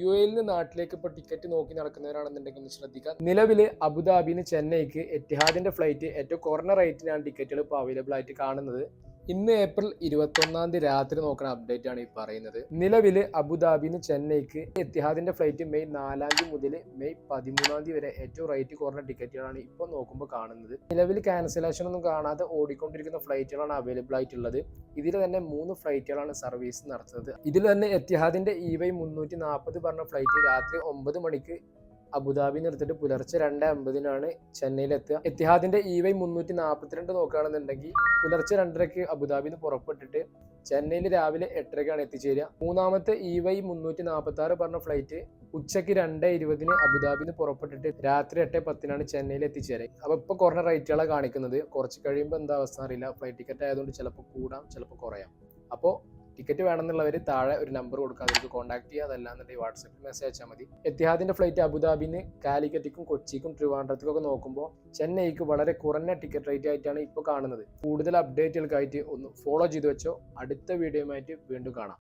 യിൽ നിന്ന് നാട്ടിലേക്ക് ഇപ്പോൾ ടിക്കറ്റ് നോക്കി നടക്കുന്നവരാണെന്നുണ്ടെങ്കിൽ ഒന്ന് ശ്രദ്ധിക്കുക. നിലവിൽ അബുദാബിന്ന് ചെന്നൈക്ക് എത്തിഹാദിന്റെ ഫ്ലൈറ്റ് ഏറ്റവും കുറഞ്ഞ റേറ്റിനാണ് ടിക്കറ്റുകൾ ഇപ്പോൾ അവൈലബിൾ ആയിട്ട് കാണുന്നത്. ഇന്ന് ഏപ്രിൽ 21 രാത്രി നോക്കുന്ന അപ്ഡേറ്റ് ആണ് ഈ പറയുന്നത്. നിലവിൽ അബുദാബിന്ന് ചെന്നൈക്ക് എത്തിഹാദിന്റെ ഫ്ലൈറ്റ് മെയ് 4 മുതൽ മെയ് 13 വരെ ഏറ്റവും റേറ്റ് കുറഞ്ഞ ടിക്കറ്റുകളാണ് ഇപ്പോൾ നോക്കുമ്പോൾ കാണുന്നത്. നിലവിൽ ക്യാൻസലേഷൻ ഒന്നും കാണാതെ ഓടിക്കൊണ്ടിരിക്കുന്ന ഫ്ലൈറ്റുകളാണ് അവൈലബിൾ ആയിട്ടുള്ളത്. ഇതിൽ തന്നെ 3 ഫ്ലൈറ്റുകളാണ് സർവീസ് നടത്തുന്നത്. ഇതിൽ തന്നെ എത്തിഹാദിന്റെ EY 340 പറഞ്ഞ ഫ്ലൈറ്റ് രാത്രി 9 മണിക്ക് അബുദാബി നിർത്തിയിട്ട് പുലർച്ചെ 2:50 ചെന്നൈയിലെത്തുക. എത്തിഹാദിന്റെ EY 342 നോക്കുകയാണെന്നുണ്ടെങ്കിൽ പുലർച്ചെ 2:30 അബുദാബിന്ന് പുറപ്പെട്ടിട്ട് ചെന്നൈയിൽ രാവിലെ 8:30 എത്തിച്ചേരുക. മൂന്നാമത്തെ EY 346 പറഞ്ഞ ഫ്ലൈറ്റ് ഉച്ചയ്ക്ക് 2:20 അബുദാബിന്ന് പുറപ്പെട്ടിട്ട് രാത്രി 8:10 ചെന്നൈയിൽ എത്തിച്ചേരുക. അപ്പോൾ ഇപ്പോൾ കുറഞ്ഞ റേറ്റുകളാണ് കാണിക്കുന്നത്. കുറച്ച് കഴിയുമ്പോൾ എന്താ അവസ്ഥ അറിയില്ല. ഫ്ലൈറ്റ് ടിക്കറ്റ് ആയതുകൊണ്ട് ചിലപ്പോൾ കൂടാം, ചിലപ്പോൾ കുറയാം. അപ്പോൾ ടിക്കറ്റ് വേണമെന്നുള്ളവർ താഴെ ഒരു നമ്പർ കൊടുക്കുക, അതിലേക്ക് കോൺടാക്ട് ചെയ്യുക. അതല്ലാന്നുണ്ടെങ്കിൽ വാട്സപ്പിൽ മെസ്സേജ് അയച്ചാൽ മതി. എത്തിഹാദിന്റെ ഫ്ലൈറ്റ് അബുദാബിന്ന് കാലിക്കറ്റിക്കും കൊച്ചിക്കും ട്രിവാൻഡ്രത്തിക്കും ഒക്കെ നോക്കുമ്പോൾ ചെന്നൈക്ക് വളരെ കുറഞ്ഞ ടിക്കറ്റ് റേറ്റ് ആയിട്ടാണ് ഇപ്പോൾ കാണുന്നത്. കൂടുതൽ അപ്ഡേറ്റുകൾക്കായിട്ട് ഒന്ന് ഫോളോ ചെയ്ത് വെച്ചോ. അടുത്ത വീഡിയോയുമായിട്ട് വീണ്ടും കാണാം.